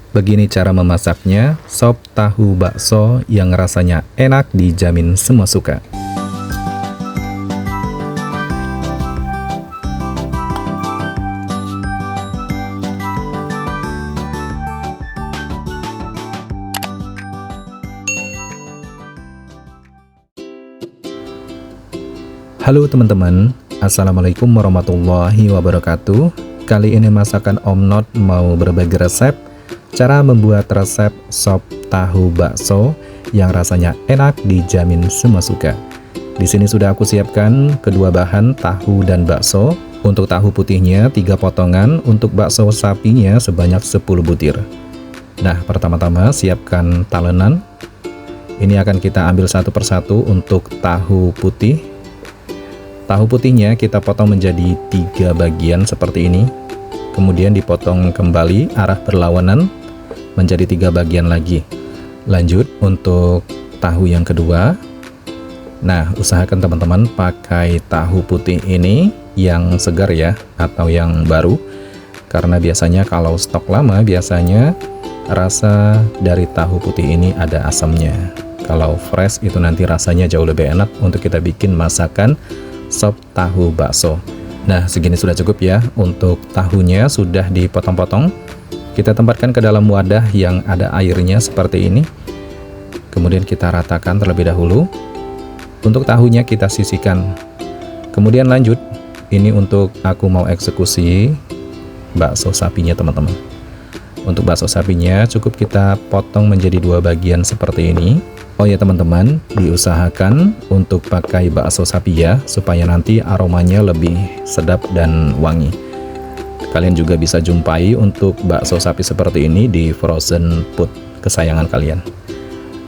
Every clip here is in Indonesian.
Begini cara memasaknya, sop tahu bakso yang rasanya enak dijamin semua suka. Halo teman-teman, Assalamualaikum warahmatullahi wabarakatuh. Kali ini masakan Om Not mau berbagi resep cara membuat resep sop tahu bakso yang rasanya enak dijamin semua suka. Di sini sudah aku siapkan kedua bahan, tahu dan bakso. Untuk tahu putihnya 3 potongan, untuk bakso sapinya sebanyak 10 butir. Nah, pertama-tama siapkan talenan. Ini akan kita ambil satu persatu untuk tahu putih. Tahu putihnya kita potong menjadi 3 bagian seperti ini. Kemudian dipotong kembali arah berlawanan menjadi 3 bagian lagi. Lanjut untuk tahu yang kedua. Nah, usahakan teman-teman pakai tahu putih ini yang segar ya, atau yang baru. Karena biasanya kalau stok lama, biasanya rasa dari tahu putih ini ada asamnya. Kalau fresh itu nanti rasanya jauh lebih enak untuk kita bikin masakan sop tahu bakso. Nah, segini sudah cukup ya. Untuk tahunya sudah dipotong-potong. Kita tempatkan ke dalam wadah yang ada airnya seperti ini. Kemudian kita ratakan terlebih dahulu. Untuk tahunya kita sisihkan. Kemudian lanjut, ini untuk aku mau eksekusi bakso sapinya teman-teman. Untuk bakso sapinya cukup kita potong menjadi 2 bagian seperti ini. Oh ya teman-teman, diusahakan untuk pakai bakso sapi ya, supaya nanti aromanya lebih sedap dan wangi. Kalian juga bisa jumpai untuk bakso sapi seperti ini di frozen food kesayangan kalian.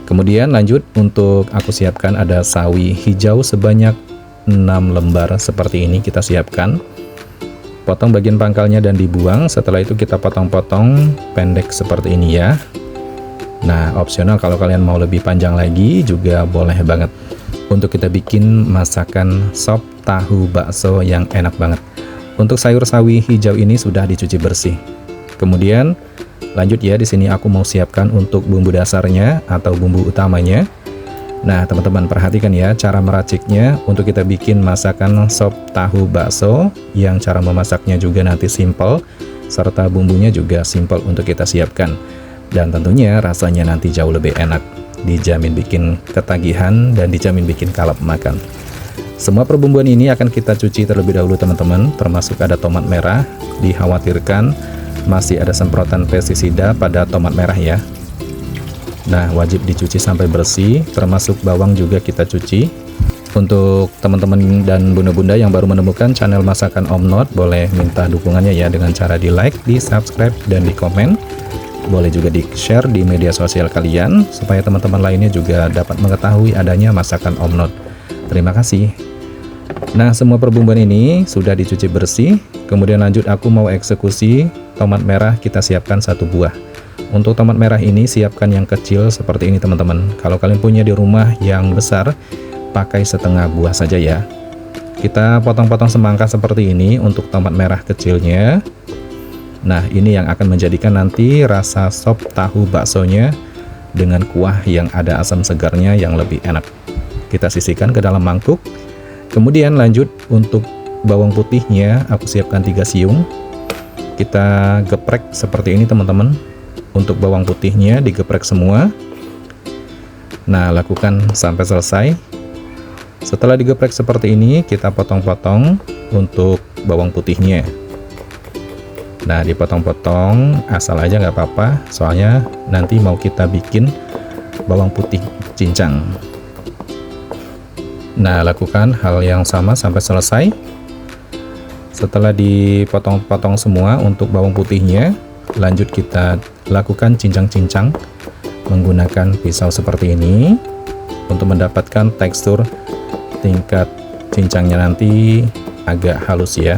Kemudian lanjut, untuk aku siapkan ada sawi hijau sebanyak 6 lembar seperti ini kita siapkan. Potong bagian pangkalnya dan dibuang, setelah itu kita potong-potong pendek seperti ini ya. Nah, opsional kalau kalian mau lebih panjang lagi juga boleh banget. Untuk kita bikin masakan sop tahu bakso yang enak banget. Untuk sayur sawi hijau ini sudah dicuci bersih. Kemudian lanjut ya, di sini aku mau siapkan untuk bumbu dasarnya atau bumbu utamanya. Nah, teman-teman perhatikan ya cara meraciknya untuk kita bikin masakan sop tahu bakso yang cara memasaknya juga nanti simple, serta bumbunya juga simple untuk kita siapkan. Dan tentunya rasanya nanti jauh lebih enak, dijamin bikin ketagihan dan dijamin bikin kalap makan. Semua perbumbuan ini akan kita cuci terlebih dahulu teman-teman, termasuk ada tomat merah. Dikhawatirkan masih ada semprotan pestisida pada tomat merah ya. Nah, wajib dicuci sampai bersih, termasuk bawang juga kita cuci. Untuk teman-teman dan bunda-bunda yang baru menemukan channel masakan Om Not, boleh minta dukungannya ya dengan cara di like, di subscribe, dan di komen. Boleh juga di-share di media sosial kalian, supaya teman-teman lainnya juga dapat mengetahui adanya masakan Om Not. Terima kasih. Nah, semua perbumbuan ini sudah dicuci bersih. Kemudian lanjut aku mau eksekusi tomat merah, kita siapkan 1 buah. Untuk tomat merah ini siapkan yang kecil seperti ini teman-teman. Kalau kalian punya di rumah yang besar, pakai setengah buah saja ya. Kita potong-potong semangka seperti ini untuk tomat merah kecilnya. Nah, ini yang akan menjadikan nanti rasa sop tahu baksonya dengan kuah yang ada asam segarnya yang lebih enak. Kita sisihkan ke dalam mangkuk. Kemudian lanjut untuk bawang putihnya, aku siapkan 3 siung. Kita geprek seperti ini teman-teman. Untuk bawang putihnya digeprek semua. Nah, lakukan sampai selesai. Setelah digeprek seperti ini, kita potong-potong untuk bawang putihnya. Nah, dipotong-potong asal aja nggak apa-apa, soalnya nanti mau kita bikin bawang putih cincang. Nah, lakukan hal yang sama sampai selesai. Setelah dipotong-potong semua untuk bawang putihnya, lanjut kita lakukan cincang-cincang menggunakan pisau seperti ini untuk mendapatkan tekstur tingkat cincangnya nanti agak halus ya.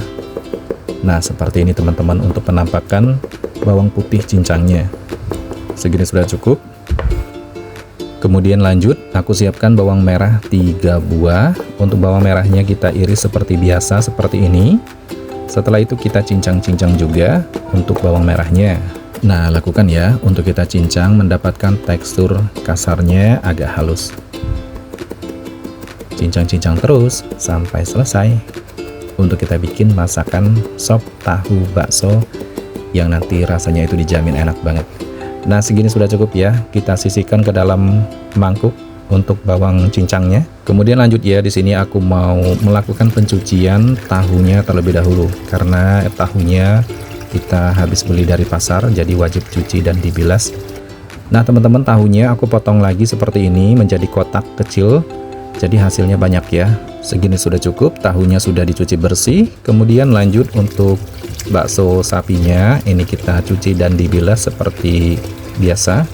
Nah, seperti ini teman-teman untuk penampakan bawang putih cincangnya. Segini sudah cukup. Kemudian lanjut, aku siapkan bawang merah 3 buah. Untuk bawang merahnya kita iris seperti biasa, seperti ini. Setelah itu kita cincang-cincang juga untuk bawang merahnya. Nah, lakukan ya untuk kita cincang mendapatkan tekstur kasarnya agak halus. Cincang-cincang terus sampai selesai untuk kita bikin masakan sop tahu bakso yang nanti rasanya itu dijamin enak banget. Nah, segini sudah cukup ya. Kita sisihkan ke dalam mangkuk untuk bawang cincangnya. Kemudian lanjut ya, di sini aku mau melakukan pencucian tahunya terlebih dahulu karena tahunya kita habis beli dari pasar, jadi wajib cuci dan dibilas. Nah teman-teman, tahunya aku potong lagi seperti ini menjadi kotak kecil, jadi hasilnya banyak ya. Segini sudah cukup, tahunya sudah dicuci bersih. Kemudian lanjut untuk bakso sapinya, ini kita cuci dan dibilas seperti biasa.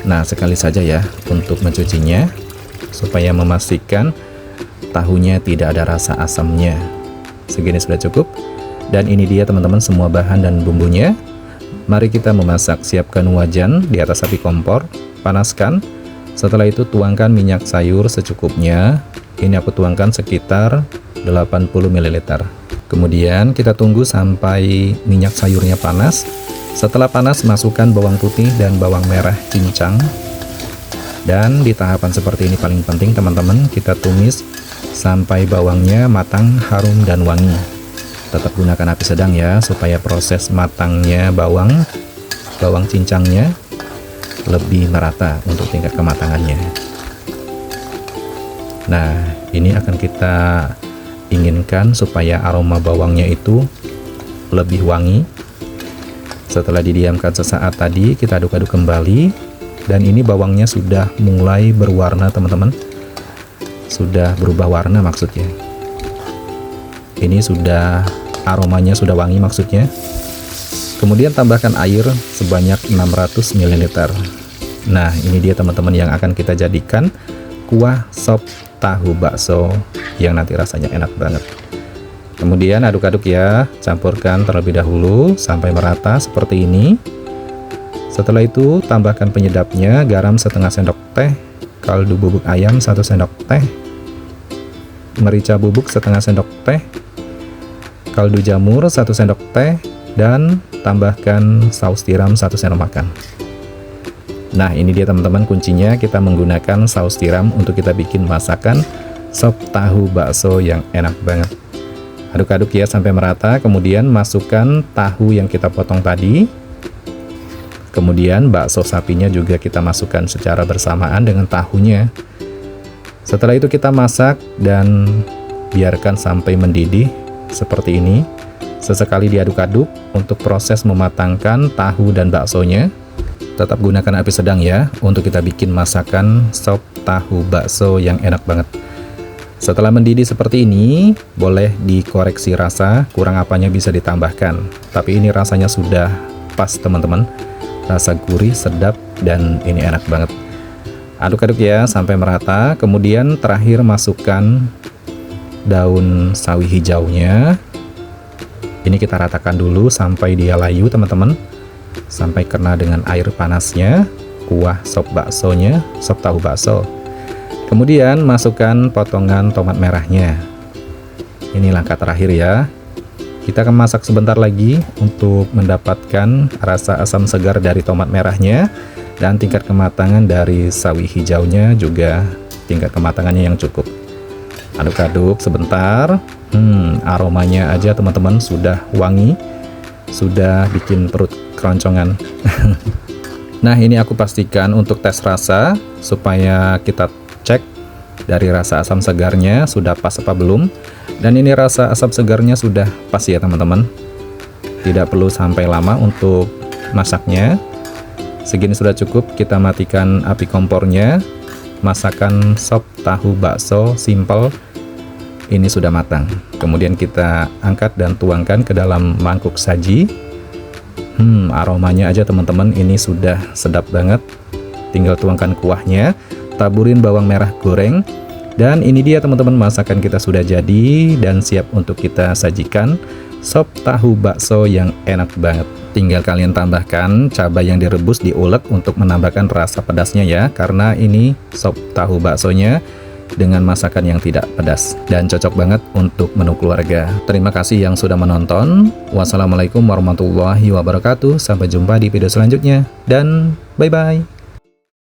Nah sekali saja ya untuk mencucinya, supaya memastikan tahunya tidak ada rasa asamnya. Segini sudah cukup. Dan ini dia teman-teman semua bahan dan bumbunya. Mari kita memasak. Siapkan wajan di atas api kompor, panaskan. Setelah itu tuangkan minyak sayur secukupnya. Ini aku tuangkan sekitar 80 ml. Kemudian kita tunggu sampai minyak sayurnya panas. Setelah panas, masukkan bawang putih dan bawang merah cincang. Dan di tahapan seperti ini paling penting teman-teman, kita tumis sampai bawangnya matang, harum dan wangi. Tetap gunakan api sedang ya, supaya proses matangnya bawang cincangnya lebih merata untuk tingkat kematangannya. Nah, ini akan kita inginkan supaya aroma bawangnya itu lebih wangi. Setelah didiamkan sesaat tadi, kita aduk-aduk kembali. Dan ini bawangnya sudah mulai berwarna teman-teman. Sudah berubah warna maksudnya. Ini sudah aromanya sudah wangi maksudnya. Kemudian tambahkan air sebanyak 600 ml. Nah ini dia teman-teman yang akan kita jadikan kuah sop tahu bakso yang nanti rasanya enak banget. Kemudian aduk-aduk ya, campurkan terlebih dahulu sampai merata seperti ini. Setelah itu tambahkan penyedapnya, garam setengah sendok teh, kaldu bubuk ayam 1 sendok teh, merica bubuk setengah sendok teh, kaldu jamur 1 sendok teh, dan tambahkan saus tiram 1 sendok makan. Nah ini dia teman-teman kuncinya, kita menggunakan saus tiram untuk kita bikin masakan sop tahu bakso yang enak banget. Aduk-aduk ya sampai merata, kemudian masukkan tahu yang kita potong tadi. Kemudian bakso sapinya juga kita masukkan secara bersamaan dengan tahunya. Setelah itu kita masak dan biarkan sampai mendidih seperti ini. Sesekali diaduk-aduk untuk proses mematangkan tahu dan baksonya. Tetap gunakan api sedang ya untuk kita bikin masakan sop tahu bakso yang enak banget. Setelah mendidih seperti ini, boleh dikoreksi rasa, kurang apanya bisa ditambahkan. Tapi ini rasanya sudah pas teman-teman. Rasa gurih, sedap, dan ini enak banget. Aduk-aduk ya sampai merata. Kemudian terakhir masukkan daun sawi hijaunya. Ini kita ratakan dulu sampai dia layu teman-teman, sampai kena dengan air panasnya kuah sop baksonya, sop tahu bakso. Kemudian masukkan potongan tomat merahnya. Ini langkah terakhir ya. Kita akan masak sebentar lagi untuk mendapatkan rasa asam segar dari tomat merahnya, dan tingkat kematangan dari sawi hijaunya juga tingkat kematangannya yang cukup. Aduk-aduk sebentar. Aromanya aja teman-teman sudah wangi, sudah bikin perut keroncongan. Nah ini aku pastikan untuk tes rasa supaya kita cek dari rasa asam segarnya sudah pas apa belum. Dan ini rasa asam segarnya sudah pas ya teman-teman. Tidak perlu sampai lama untuk masaknya. Segini sudah cukup, kita matikan api kompornya. Masakan sop tahu bakso simple ini sudah matang. Kemudian kita angkat dan tuangkan ke dalam mangkuk saji. Aromanya aja teman-teman ini sudah sedap banget. Tinggal tuangkan kuahnya, taburin bawang merah goreng. Dan ini dia teman-teman, masakan kita sudah jadi dan siap untuk kita sajikan sop tahu bakso yang enak banget. Tinggal kalian tambahkan cabai yang direbus diulek untuk menambahkan rasa pedasnya ya, karena ini sop tahu baksonya dengan masakan yang tidak pedas dan cocok banget untuk menu keluarga. Terima kasih yang sudah menonton. Wassalamualaikum warahmatullahi wabarakatuh. Sampai jumpa di video selanjutnya dan bye-bye.